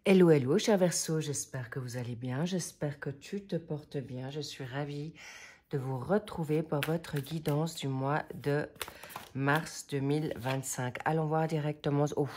Hello, hello, cher Verseau, j'espère que vous allez bien, j'espère que tu te portes bien. Je suis ravie de vous retrouver pour votre guidance du mois de mars 2025. Allons voir directement. Oh.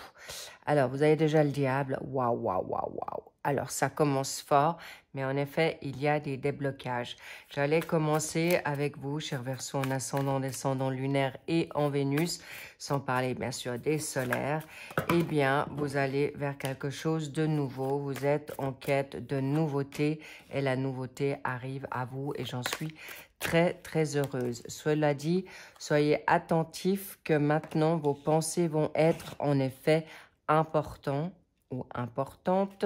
Alors, vous avez déjà le diable. Waouh, waouh, waouh, waouh. Alors, ça commence fort, mais en effet, il y a des déblocages. J'allais commencer avec vous, cher Verseau, en ascendant, descendant lunaire et en Vénus, sans parler bien sûr des solaires. Eh bien, vous allez vers quelque chose de nouveau. Vous êtes en quête de nouveauté et la nouveauté arrive à vous et j'en suis très, très heureuse. Cela dit, soyez attentifs que maintenant vos pensées vont être en effet importantes ou importantes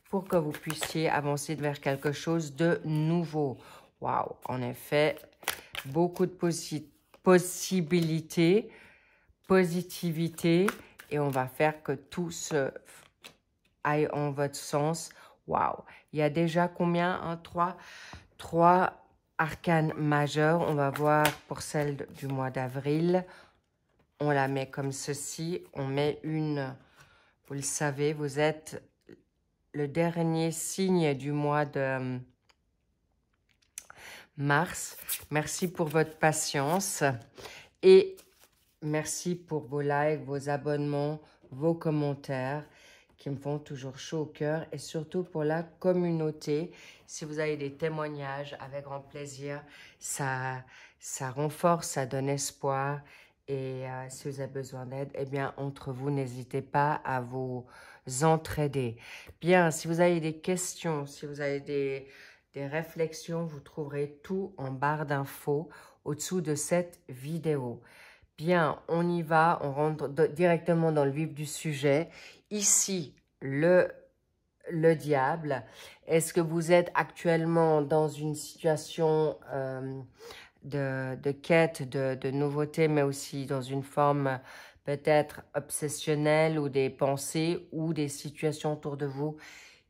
pour que vous puissiez avancer vers quelque chose de nouveau. Waouh, en effet, beaucoup de possibilités, positivité, et on va faire que tout se aille en votre sens. Waouh, il y a déjà combien? Trois arcanes majeurs. On va voir pour celle du mois d'avril. On la met comme ceci. On met une, vous le savez, vous êtes le dernier signe du mois de mars. Merci pour votre patience et merci pour vos likes, vos abonnements, vos commentaires qui me font toujours chaud au cœur et surtout pour la communauté. Si vous avez des témoignages, avec grand plaisir, ça renforce, ça donne espoir. Et si vous avez besoin d'aide, eh bien, entre vous, n'hésitez pas à vous entraider. Bien, si vous avez des questions, si vous avez des réflexions, vous trouverez tout en barre d'infos au-dessous de cette vidéo. Bien, on y va, on rentre directement dans le vif du sujet. Ici, le diable. Est-ce que vous êtes actuellement dans une situation de quête, de nouveauté, mais aussi dans une forme peut-être obsessionnelle ou des pensées ou des situations autour de vous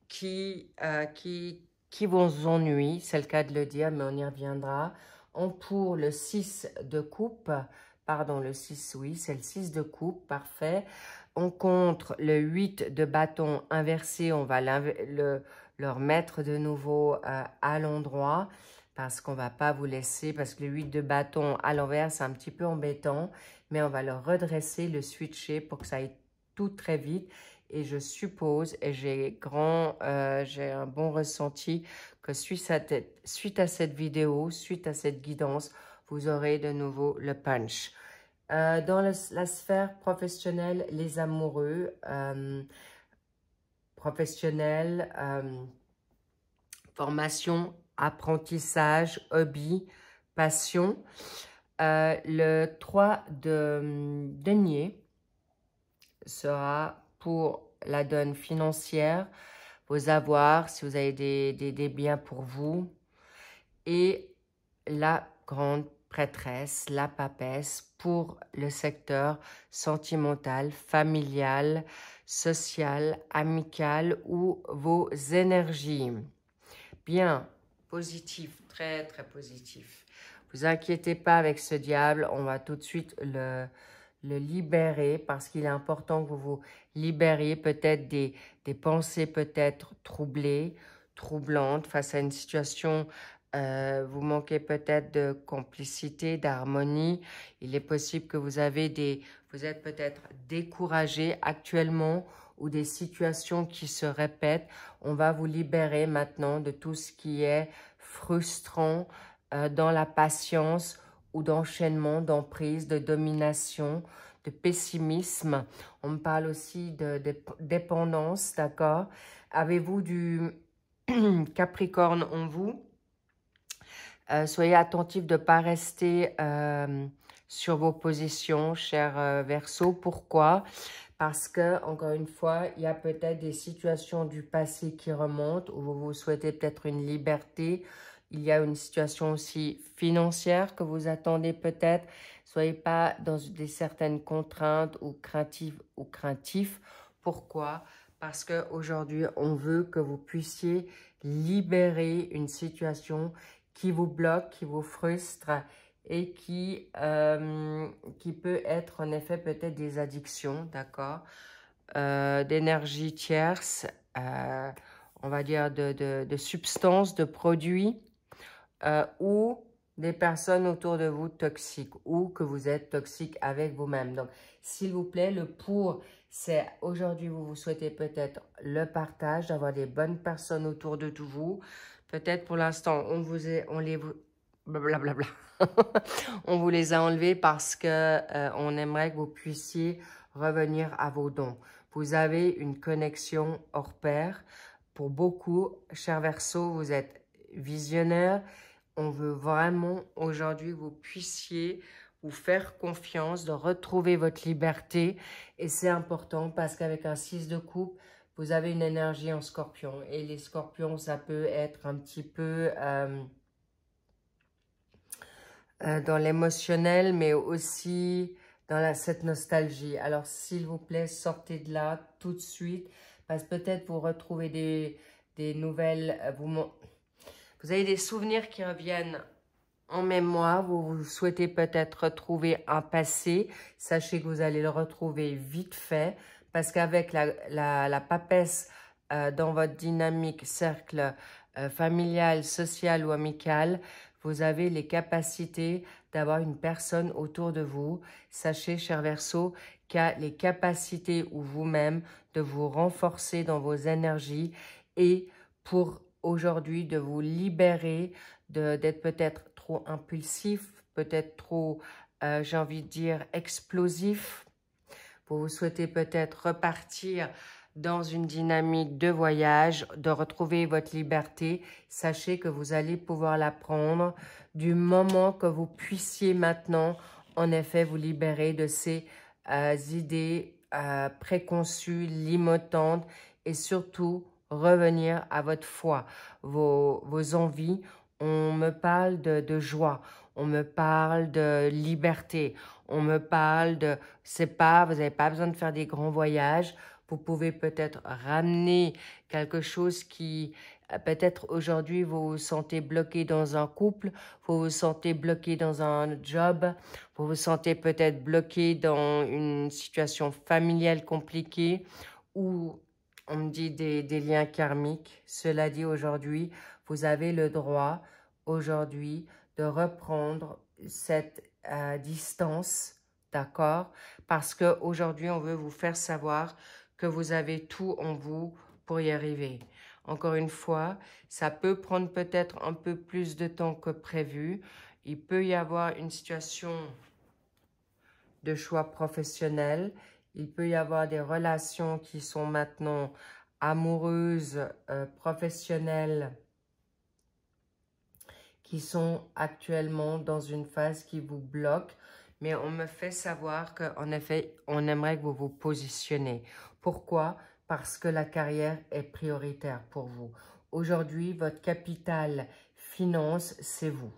qui vous ennuient, c'est le cas de le dire, mais on y reviendra. Pour le 6 de coupe, pardon, le 6, oui, c'est le 6 de coupe, parfait. On contre le 8 de bâton inversé, on va le remettre de nouveau à l'endroit parce qu'on va pas vous laisser, parce que le 8 de bâton à l'envers, c'est un petit peu embêtant, mais on va le redresser, le switcher pour que ça aille tout très vite. Et je suppose, et j'ai un bon ressenti, que suite à cette vidéo, suite à cette guidance, vous aurez de nouveau le punch. Dans la sphère professionnelle, les amoureux, professionnels, formation, apprentissage, hobby, passion. Le 3 de denier sera pour la donne financière, vos avoirs, si vous avez des biens pour vous. Et la grande prêtresse, la papesse, pour le secteur sentimental, familial, social, amical ou vos énergies. Bien, positif, très très positif. Vous inquiétez pas avec ce diable, on va tout de suite le libérer parce qu'il est important que vous vous libériez peut-être des pensées peut-être troublées, troublantes face à une situation. Vous manquez peut-être de complicité, d'harmonie. Il est possible que vous êtes peut-être découragé actuellement ou des situations qui se répètent. On va vous libérer maintenant de tout ce qui est frustrant dans la patience ou d'enchaînement, d'emprise, de domination, de pessimisme. On me parle aussi de dépendance, d'accord? Avez-vous du Capricorne en vous? Soyez attentifs de ne pas rester sur vos positions, cher Verseau. Pourquoi? Parce que, encore une fois, il y a peut-être des situations du passé qui remontent où vous souhaitez peut-être une liberté. Il y a une situation aussi financière que vous attendez peut-être. Soyez pas dans certaines contraintes ou craintifs. Pourquoi? Parce qu'aujourd'hui, on veut que vous puissiez libérer une situation qui vous bloque, qui vous frustre et qui peut être en effet peut-être des addictions, d'accord, d'énergie tierce on va dire, de substances, de produits, ou des personnes autour de vous toxiques, ou que vous êtes toxique avec vous-même. Donc, s'il vous plaît, le pour, c'est aujourd'hui, vous souhaitez peut-être le partage, d'avoir des bonnes personnes autour de vous. Peut-être pour l'instant, blablabla. On vous les a enlevés parce que on aimerait que vous puissiez revenir à vos dons. Vous avez une connexion hors pair. Pour beaucoup, cher Verseau, vous êtes visionnaire. On veut vraiment aujourd'hui que vous puissiez vous faire confiance, de retrouver votre liberté. Et c'est important parce qu'avec un 6 de coupe, vous avez une énergie en scorpion. Et les scorpions, ça peut être un petit peu dans l'émotionnel, mais aussi dans cette nostalgie. Alors, s'il vous plaît, sortez de là tout de suite. Parce que peut-être vous retrouvez des nouvelles... Vous avez des souvenirs qui reviennent en mémoire. Vous souhaitez peut-être retrouver un passé. Sachez que vous allez le retrouver vite fait. Parce qu'avec la papesse dans votre dynamique cercle familial, social ou amical, vous avez les capacités d'avoir une personne autour de vous. Sachez, cher Verseau, qu'il y a les capacités ou vous-même de vous renforcer dans vos énergies et pour aujourd'hui de vous libérer d'être peut-être trop impulsif, peut-être trop, j'ai envie de dire, explosif. Vous souhaitez peut-être repartir dans une dynamique de voyage, de retrouver votre liberté. Sachez que vous allez pouvoir la prendre du moment que vous puissiez maintenant, en effet, vous libérer de ces idées préconçues, limitantes et surtout revenir à votre foi, vos envies. On me parle de joie, on me parle de liberté, on me parle de, vous n'avez pas besoin de faire des grands voyages. Vous pouvez peut-être ramener quelque chose qui, peut-être aujourd'hui, vous vous sentez bloqué dans un couple, vous vous sentez bloqué dans un job, vous vous sentez peut-être bloqué dans une situation familiale compliquée ou on me dit des liens karmiques. Cela dit, aujourd'hui, vous avez le droit, aujourd'hui, de reprendre cette distance, d'accord? Parce qu'aujourd'hui, on veut vous faire savoir que vous avez tout en vous pour y arriver. Encore une fois, ça peut prendre peut-être un peu plus de temps que prévu. Il peut y avoir une situation de choix professionnel. Il peut y avoir des relations qui sont maintenant amoureuses, professionnelles, qui sont actuellement dans une phase qui vous bloque. Mais on me fait savoir qu'en effet, on aimerait que vous vous positionnez. Pourquoi? Parce que la carrière est prioritaire pour vous. Aujourd'hui, votre capital finance, c'est vous.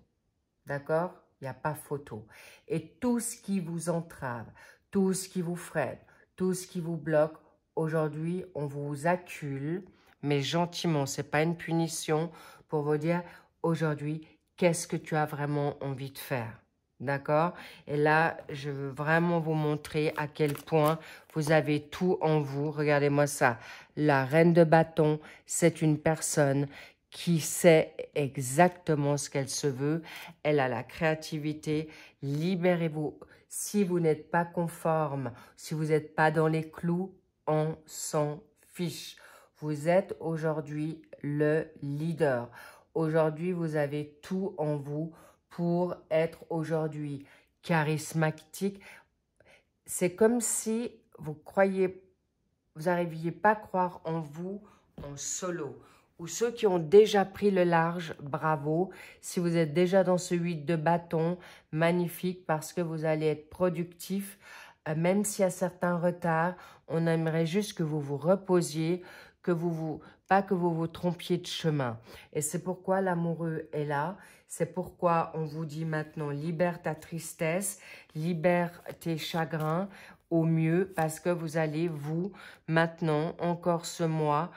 D'accord? Il n'y a pas photo. Et tout ce qui vous entrave, tout ce qui vous freine, tout ce qui vous bloque, aujourd'hui, on vous accule, mais gentiment, ce n'est pas une punition pour vous dire, aujourd'hui, qu'est-ce que tu as vraiment envie de faire? D'accord? Et là, je veux vraiment vous montrer à quel point vous avez tout en vous. Regardez-moi ça. La reine de bâton, c'est une personne qui sait exactement ce qu'elle se veut. Elle a la créativité. Libérez-vous. Si vous n'êtes pas conforme, si vous n'êtes pas dans les clous, on s'en fiche. Vous êtes aujourd'hui le leader. Aujourd'hui, vous avez tout en vous pour être aujourd'hui charismatique. C'est comme si vous n'arriviez pas à croire en vous en solo. Ou ceux qui ont déjà pris le large, bravo. Si vous êtes déjà dans ce 8 de bâton, magnifique parce que vous allez être productif. Même s'il y a certains retards, on aimerait juste que vous vous reposiez, pas que vous vous trompiez de chemin. Et c'est pourquoi l'amoureux est là. C'est pourquoi on vous dit maintenant, libère ta tristesse, libère tes chagrins au mieux, parce que vous allez, vous, maintenant, encore ce mois,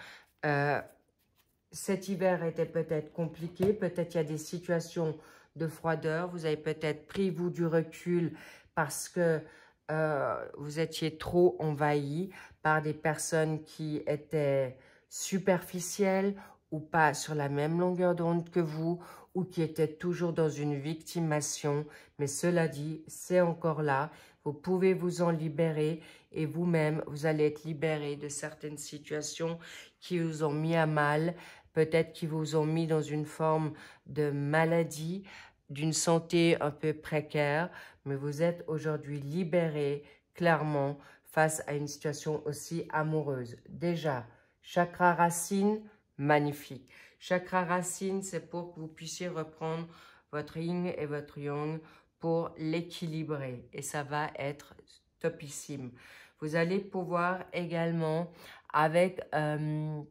cet hiver était peut-être compliqué, peut-être il y a des situations de froideur, vous avez peut-être pris, vous, du recul parce que vous étiez trop envahi par des personnes qui étaient superficiels ou pas sur la même longueur d'onde que vous ou qui étaient toujours dans une victimation. Mais cela dit, c'est encore là. Vous pouvez vous en libérer et vous-même, vous allez être libéré de certaines situations qui vous ont mis à mal, peut-être qui vous ont mis dans une forme de maladie, d'une santé un peu précaire, mais vous êtes aujourd'hui libéré clairement face à une situation aussi amoureuse. Déjà, chakra racine, magnifique. Chakra racine, c'est pour que vous puissiez reprendre votre yin et votre yang pour l'équilibrer. Et ça va être topissime. Vous allez pouvoir également, avec, comment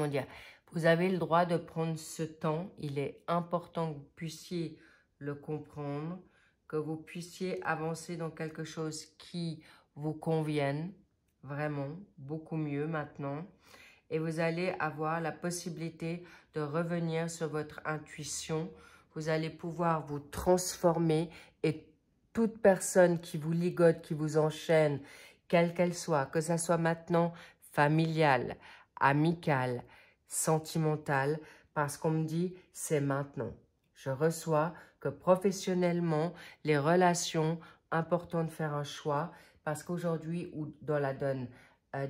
dire, vous avez le droit de prendre ce temps. Il est important que vous puissiez le comprendre, que vous puissiez avancer dans quelque chose qui vous convienne, vraiment, beaucoup mieux maintenant. Et vous allez avoir la possibilité de revenir sur votre intuition. Vous allez pouvoir vous transformer et toute personne qui vous ligote, qui vous enchaîne, quelle qu'elle soit, que ça soit maintenant familiale, amicale, sentimentale, parce qu'on me dit c'est maintenant. Je reçois que professionnellement, les relations, important de faire un choix, parce qu'aujourd'hui, ou dans la donne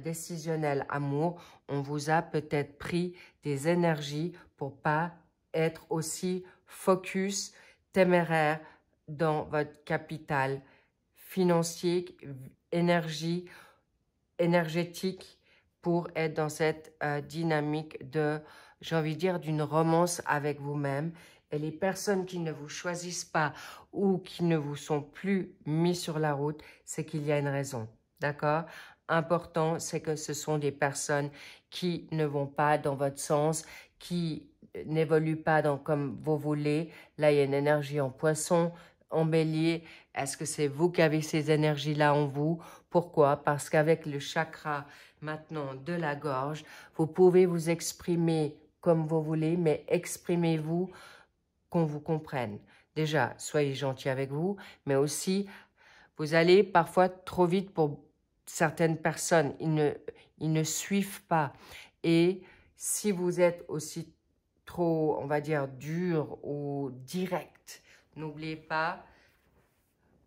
décisionnelle amour, on vous a peut-être pris des énergies pour pas être aussi focus, téméraire dans votre capital financier, énergétique, pour être dans cette dynamique de, j'ai envie de dire, d'une romance avec vous-même. Et les personnes qui ne vous choisissent pas ou qui ne vous sont plus mis sur la route, c'est qu'il y a une raison. D'accord? Important, c'est que ce sont des personnes qui ne vont pas dans votre sens, qui n'évoluent pas comme vous voulez. Là, il y a une énergie en poisson, en bélier. Est-ce que c'est vous qui avez ces énergies-là en vous? Pourquoi? Parce qu'avec le chakra maintenant de la gorge, vous pouvez vous exprimer comme vous voulez, mais exprimez-vous qu'on vous comprenne. Déjà, soyez gentil avec vous, mais aussi, vous allez parfois trop vite pour certaines personnes. Ils ne suivent pas. Et si vous êtes aussi trop, on va dire, dur ou direct, n'oubliez pas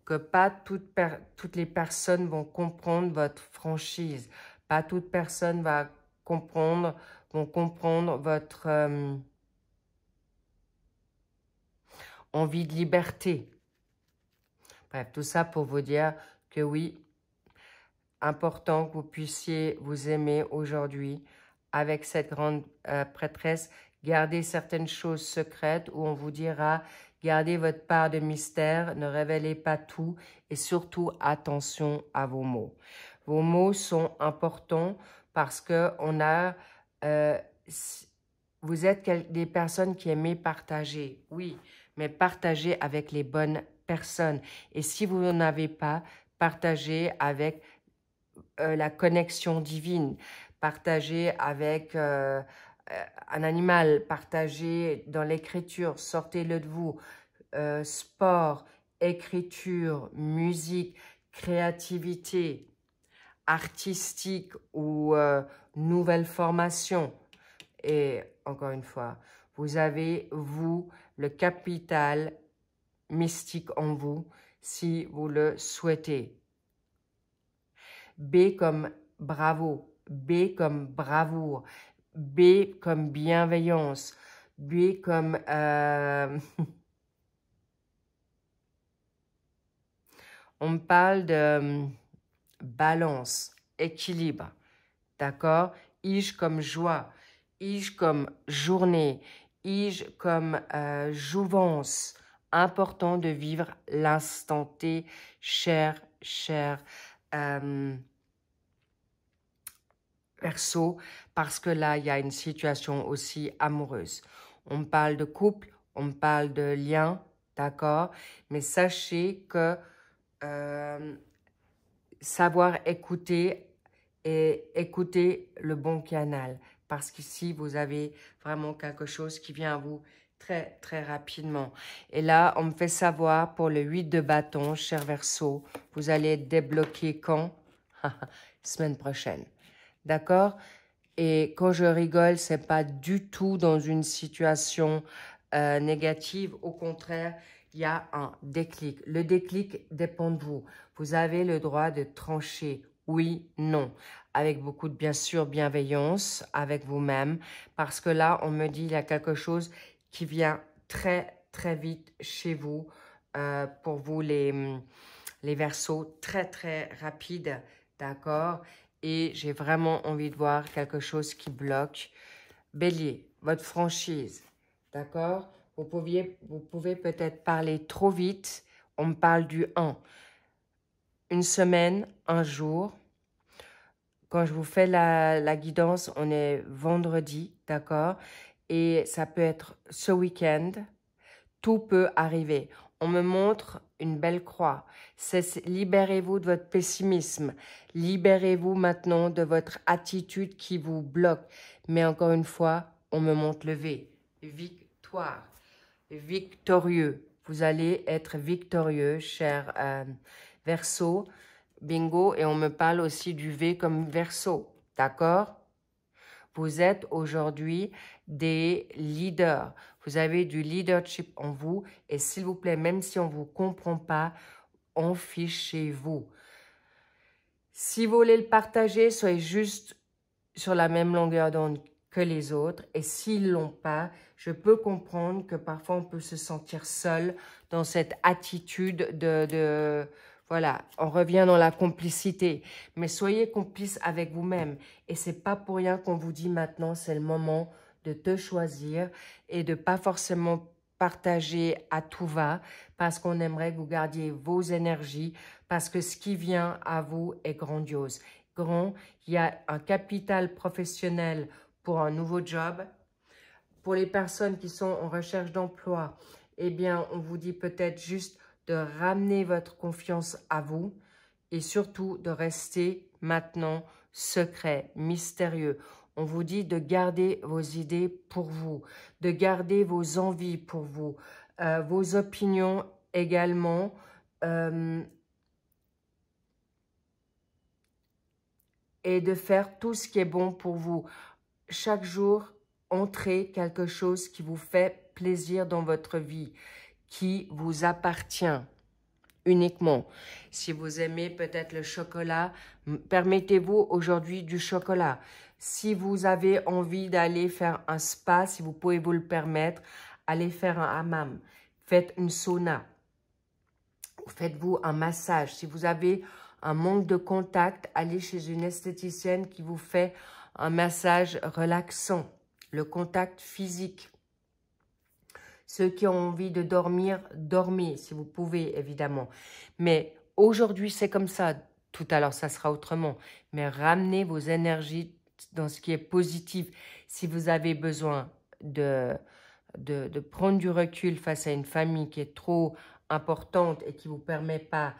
que pas toutes les personnes vont comprendre votre franchise. Pas toute personne vont comprendre votre envie de liberté. Bref, tout ça pour vous dire que oui, important que vous puissiez vous aimer aujourd'hui avec cette grande prêtresse. Gardez certaines choses secrètes où on vous dira, gardez votre part de mystère, ne révélez pas tout et surtout attention à vos mots. Vos mots sont importants parce que vous êtes des personnes qui aiment partager, oui, mais partager avec les bonnes personnes. Et si vous n'en avez pas, partagez avec la connexion divine, partagez avec un animal, partagez dans l'écriture, sortez-le de vous, sport, écriture, musique, créativité, artistique ou nouvelle formation. Et encore une fois, vous avez, vous, le capital mystique en vous, si vous le souhaitez. B comme bravo, B comme bravoure, B comme bienveillance, B comme... on me parle de balance, équilibre, d'accord? I-je comme joie, I-je comme journée, I-je comme jouvence. Important de vivre l'instant T, cher Verseau, parce que là, il y a une situation aussi amoureuse. On me parle de couple, on me parle de lien, d'accord? Mais sachez que savoir écouter et écouter le bon canal. Parce qu'ici, vous avez vraiment quelque chose qui vient à vous très, très rapidement. Et là, on me fait savoir pour le 8 de bâton, cher Verseau, vous allez être débloqué quand? Semaine prochaine. D'accord? Et quand je rigole, c'est pas du tout dans une situation négative. Au contraire, il y a un déclic. Le déclic dépend de vous. Vous avez le droit de trancher oui, non, avec beaucoup de, bien sûr, bienveillance avec vous-même. Parce que là, on me dit il y a quelque chose qui vient très, très vite chez vous. Pour vous, les Verseaux, très, très rapide. D'accord? Et j'ai vraiment envie de voir quelque chose qui bloque. Bélier, votre franchise, d'accord? Vous pouvez peut-être parler trop vite. On me parle du 1. Une semaine, un jour. Quand je vous fais la guidance, on est vendredi, d'accord? Et ça peut être ce week-end. Tout peut arriver. On me montre une belle croix. Libérez-vous de votre pessimisme. Libérez-vous maintenant de votre attitude qui vous bloque. Mais encore une fois, on me montre le V. Victoire. Victorieux. Vous allez être victorieux, cher Verseau. Bingo. Et on me parle aussi du V comme Verseau. D'accord? Vous êtes aujourd'hui des leaders. Vous avez du leadership en vous. Et s'il vous plaît, même si on ne vous comprend pas, fichez-vous. Si vous voulez le partager, soyez juste sur la même longueur d'onde que les autres. Et s'ils ne l'ont pas, je peux comprendre que parfois on peut se sentir seul dans cette attitude voilà, on revient dans la complicité. Mais soyez complice avec vous-même. Et c'est pas pour rien qu'on vous dit maintenant, c'est le moment de te choisir et de pas forcément partager à tout va parce qu'on aimerait que vous gardiez vos énergies parce que ce qui vient à vous est grandiose. Il y a un capital professionnel pour un nouveau job. Pour les personnes qui sont en recherche d'emploi, eh bien, on vous dit peut-être juste de ramener votre confiance à vous et surtout de rester maintenant secret, mystérieux. On vous dit de garder vos idées pour vous, de garder vos envies pour vous, vos opinions également. Et de faire tout ce qui est bon pour vous. Chaque jour, entrez quelque chose qui vous fait plaisir dans votre vie, qui vous appartient uniquement. Si vous aimez peut-être le chocolat, permettez-vous aujourd'hui du chocolat. Si vous avez envie d'aller faire un spa, si vous pouvez vous le permettre, allez faire un hammam. Faites une sauna. Faites-vous un massage. Si vous avez un manque de contact, allez chez une esthéticienne qui vous fait un massage relaxant. Le contact physique. Ceux qui ont envie de dormir, dormez si vous pouvez, évidemment. Mais aujourd'hui, c'est comme ça. Tout à l'heure, ça sera autrement. Mais ramenez vos énergies dans ce qui est positif. Si vous avez besoin de prendre du recul face à une famille qui est trop importante et qui ne vous permet pas,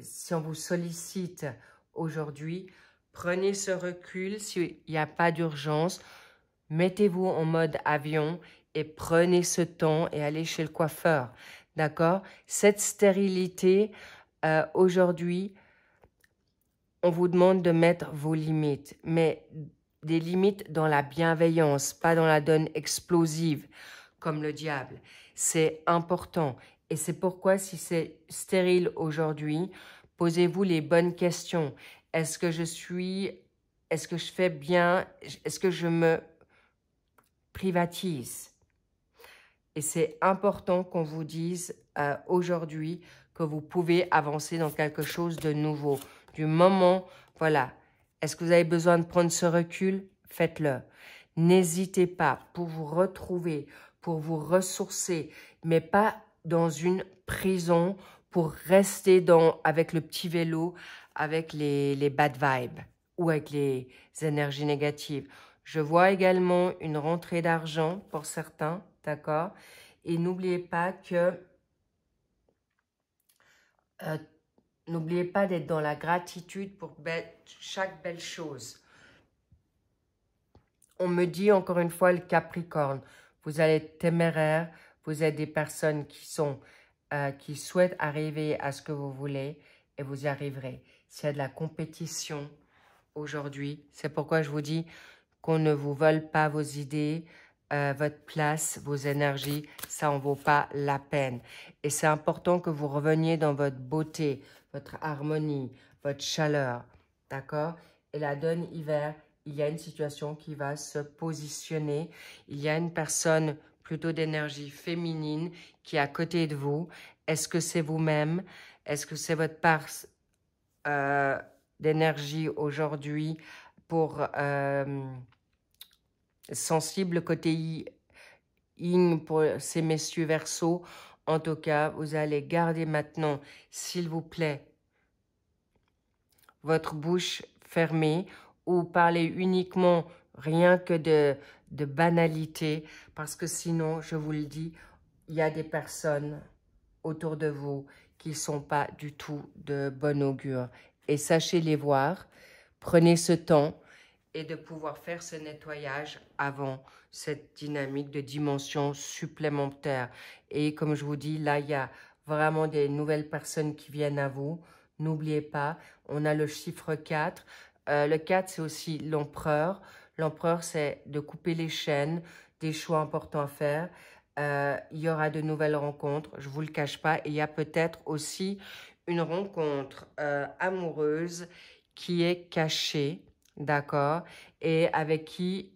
si on vous sollicite aujourd'hui, prenez ce recul s'il n'y a pas d'urgence. Mettez-vous en mode avion et prenez ce temps et allez chez le coiffeur. D'accord? Cette stérilité, aujourd'hui, on vous demande de mettre vos limites, mais des limites dans la bienveillance, pas dans la donne explosive, comme le diable. C'est important. Et c'est pourquoi, si c'est stérile aujourd'hui, posez-vous les bonnes questions. Est-ce que je fais bien? Est-ce que je me privatise? Et c'est important qu'on vous dise aujourd'hui que vous pouvez avancer dans quelque chose de nouveau. Du moment, voilà, est-ce que vous avez besoin de prendre ce recul? Faites-le. N'hésitez pas pour vous retrouver, pour vous ressourcer, mais pas dans une prison pour rester avec le petit vélo, avec les bad vibes ou avec les énergies négatives. Je vois également une rentrée d'argent pour certains, d'accord? Et n'oubliez pas que n'oubliez pas d'être dans la gratitude pour chaque belle chose. On me dit encore une fois le Capricorne, vous allez être téméraire, vous êtes des personnes qui souhaitent arriver à ce que vous voulez et vous y arriverez. S'il y a de la compétition, aujourd'hui. C'est pourquoi je vous dis qu'on ne vous vole pas vos idées, votre place, vos énergies, ça en vaut pas la peine. Et c'est important que vous reveniez dans votre beauté, votre harmonie, votre chaleur, d'accord? Et la donne hiver, il y a une situation qui va se positionner. Il y a une personne plutôt d'énergie féminine qui est à côté de vous. Est-ce que c'est vous-même? Est-ce que c'est votre part d'énergie aujourd'hui pour sensible côté yin pour ces messieurs Verseaux? En tout cas, vous allez garder maintenant, s'il vous plaît, votre bouche fermée ou parler uniquement rien que de banalité, parce que sinon, je vous le dis, il y a des personnes autour de vous qui ne sont pas du tout de bon augure. Et sachez les voir, prenez ce temps et de pouvoir faire ce nettoyage avant cette dynamique de dimension supplémentaire. Et comme je vous dis, là, il y a vraiment des nouvelles personnes qui viennent à vous. N'oubliez pas, on a le chiffre 4. Le 4, c'est aussi l'empereur. L'empereur, c'est de couper les chaînes, des choix importants à faire. Il y aura de nouvelles rencontres, je ne vous le cache pas. Et il y a peut-être aussi une rencontre amoureuse qui est cachée, d'accord? Et avec qui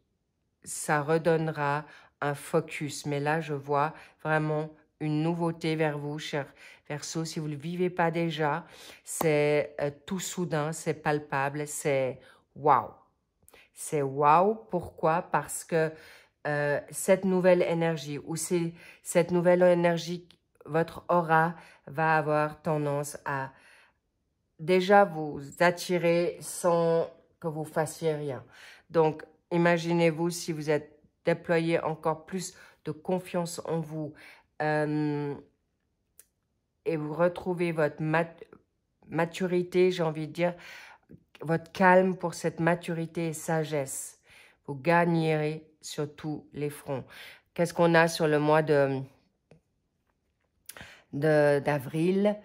ça redonnera un focus. Mais là, je vois vraiment une nouveauté vers vous, cher Verseau. Si vous ne le vivez pas déjà, c'est tout soudain, c'est palpable, c'est waouh. C'est waouh. Pourquoi? Parce que cette nouvelle énergie ou cette nouvelle énergie, votre aura va avoir tendance à déjà vous attirer sans que vous fassiez rien. Donc, imaginez-vous si vous êtes déployé encore plus de confiance en vous et vous retrouvez votre maturité, j'ai envie de dire, votre calme pour cette maturité et sagesse. Vous gagnerez sur tous les fronts. Qu'est-ce qu'on a sur le mois d'avril?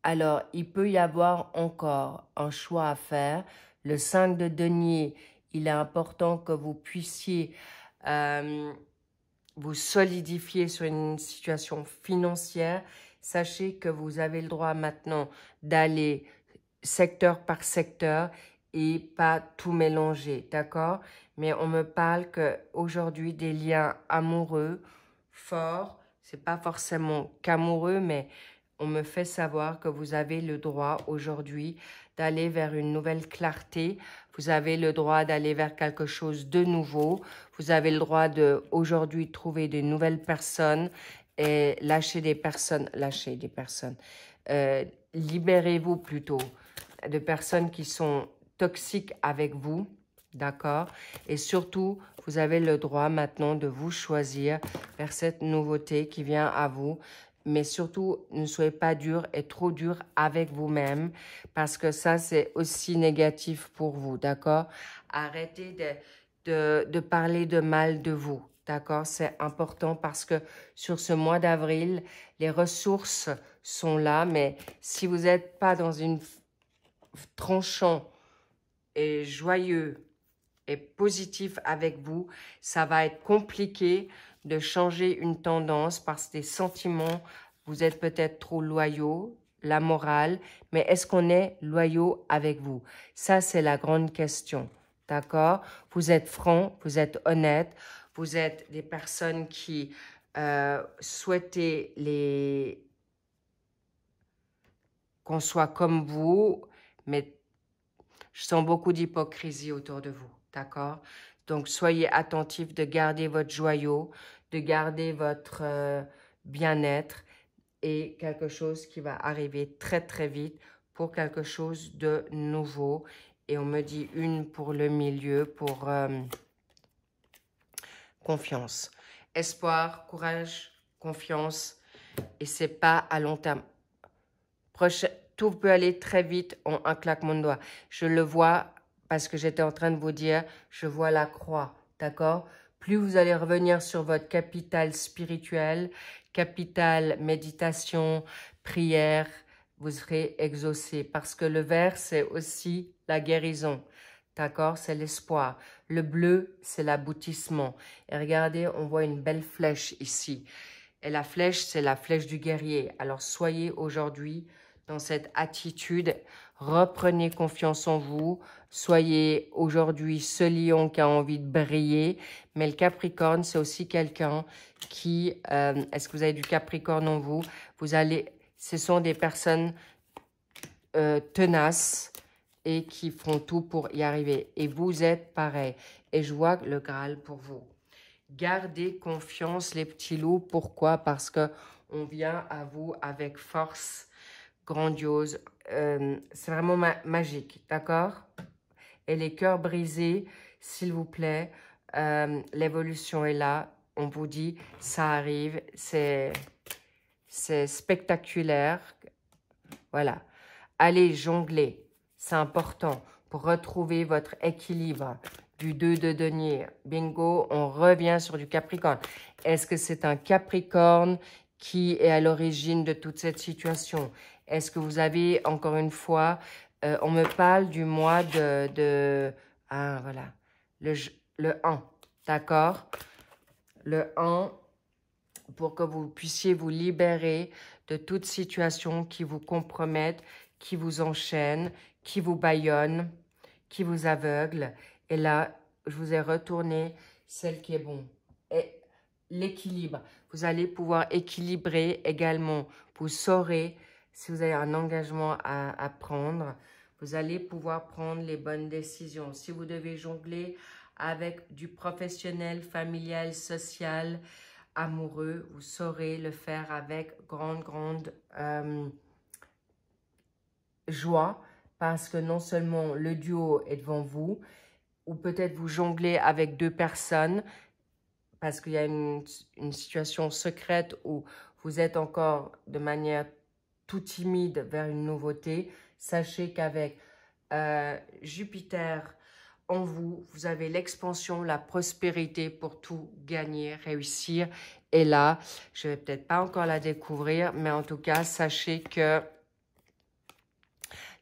Alors, il peut y avoir encore un choix à faire. Le 5 de denier, il est important que vous puissiez vous solidifier sur une situation financière. Sachez que vous avez le droit maintenant d'aller secteur par secteur et pas tout mélanger, d'accord? Mais on me parle qu'aujourd'hui, des liens amoureux forts, c'est pas forcément qu'amoureux, mais on me fait savoir que vous avez le droit aujourd'hui d'aller vers une nouvelle clarté. Vous avez le droit d'aller vers quelque chose de nouveau. Vous avez le droit de aujourd'hui trouver de nouvelles personnes et lâcher des personnes. Libérez-vous plutôt de personnes qui sont toxiques avec vous, d'accord? Et surtout, vous avez le droit maintenant de vous choisir vers cette nouveauté qui vient à vous. Mais surtout, ne soyez pas dur et trop dur avec vous-même parce que ça, c'est aussi négatif pour vous, d'accord? Arrêtez de parler de mal de vous, d'accord? C'est important parce que sur ce mois d'avril, les ressources sont là, mais si vous n'êtes pas dans une tranchant et joyeux et positif avec vous, ça va être compliqué de changer une tendance parce que des sentiments, vous êtes peut-être trop loyaux, la morale, mais est-ce qu'on est loyaux avec vous? Ça, c'est la grande question, d'accord? Vous êtes franc, vous êtes honnête, vous êtes des personnes qui souhaitez qu'on soit comme vous, mais je sens beaucoup d'hypocrisie autour de vous, d'accord? Donc, soyez attentifs de garder votre joyau, de garder votre bien-être et quelque chose qui va arriver très, très vite pour quelque chose de nouveau. Et on me dit une pour le milieu, pour confiance. Espoir, courage, confiance. Et c'est pas à long terme. Tout peut aller très vite en un claquement de doigts. Je le vois parce que j'étais en train de vous dire, je vois la croix, d'accord? Plus vous allez revenir sur votre capital spirituel, capital méditation, prière, vous serez exaucé. Parce que le vert, c'est aussi la guérison. d'accord? C'est l'espoir. Le bleu, c'est l'aboutissement. Et regardez, on voit une belle flèche ici. Et la flèche, c'est la flèche du guerrier. Alors, soyez aujourd'hui dans cette attitude. Reprenez confiance en vous. Soyez aujourd'hui ce lion qui a envie de briller. Mais le Capricorne, c'est aussi quelqu'un qui... Est-ce que vous avez du Capricorne en vous? Ce sont des personnes tenaces et qui font tout pour y arriver. Et vous êtes pareil. Et je vois le Graal pour vous. Gardez confiance, les petits loups. Pourquoi? Parce que on vient à vous avec force grandiose. C'est vraiment magique, d'accord? Et les cœurs brisés, s'il vous plaît, l'évolution est là. On vous dit, ça arrive, c'est spectaculaire. Voilà. Allez jongler, c'est important pour retrouver votre équilibre. Du 2 de denier, bingo, on revient sur du Capricorne. Est-ce que c'est un Capricorne qui est à l'origine de toute cette situation? Est-ce que vous avez, encore une fois, on me parle du mois ah, voilà, le 1, d'accord? Le 1, pour que vous puissiez vous libérer de toute situation qui vous compromette, qui vous enchaîne, qui vous bâillonne, qui vous aveugle. Et là, je vous ai retourné celle qui est bon. Et l'équilibre. Vous allez pouvoir équilibrer également. Vous saurez, si vous avez un engagement à prendre, vous allez pouvoir prendre les bonnes décisions. Si vous devez jongler avec du professionnel, familial, social, amoureux, vous saurez le faire avec grande joie, parce que non seulement le duo est devant vous, ou peut-être vous jonglez avec 2 personnes, parce qu'il y a une situation secrète où vous êtes encore de manière tout timide vers une nouveauté. Sachez qu'avec Jupiter en vous, vous avez l'expansion, la prospérité pour tout gagner, réussir. Et là, je ne vais peut-être pas encore la découvrir, mais en tout cas, sachez que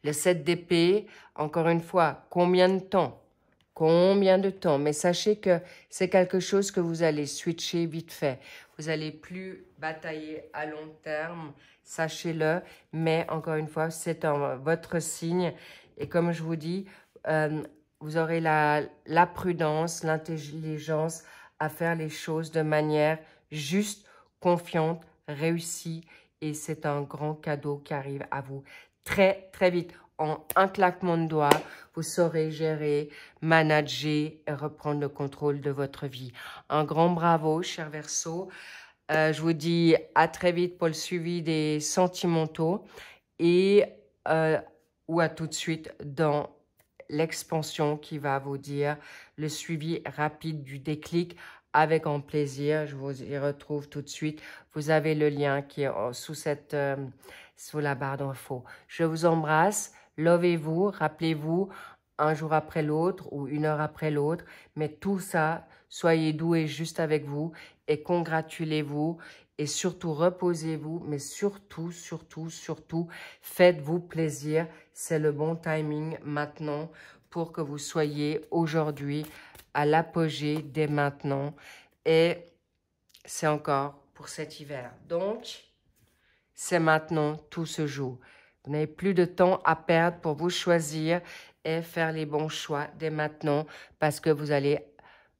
le 7 d'épée, encore une fois, combien de temps? Combien de temps? Mais sachez que c'est quelque chose que vous allez switcher vite fait. Vous n'allez plus batailler à long terme, sachez-le. Mais encore une fois, c'est votre signe. Et comme je vous dis, vous aurez la prudence, l'intelligence à faire les choses de manière juste, confiante, réussie. Et c'est un grand cadeau qui arrive à vous très vite. En un claquement de doigts, vous saurez gérer, manager et reprendre le contrôle de votre vie. Un grand bravo, cher Verseau. Je vous dis à très vite pour le suivi des sentimentaux et ou à tout de suite dans l'expansion qui va vous dire le suivi rapide du déclic avec grand plaisir. Je vous y retrouve tout de suite. Vous avez le lien qui est sous la barre d'infos. Je vous embrasse. Lovez-vous. Rappelez-vous un jour après l'autre ou une heure après l'autre. Mais tout ça, soyez doux et juste avec vous et congratulez-vous. Et surtout, reposez-vous, mais surtout, faites-vous plaisir. C'est le bon timing maintenant pour que vous soyez aujourd'hui à l'apogée dès maintenant. Et c'est encore pour cet hiver. Donc, c'est maintenant, tout se joue. Vous n'avez plus de temps à perdre pour vous choisir et faire les bons choix dès maintenant parce que vous allez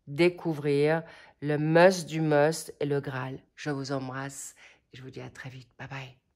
découvrir le must du must et le Graal. Je vous embrasse et je vous dis à très vite. Bye bye.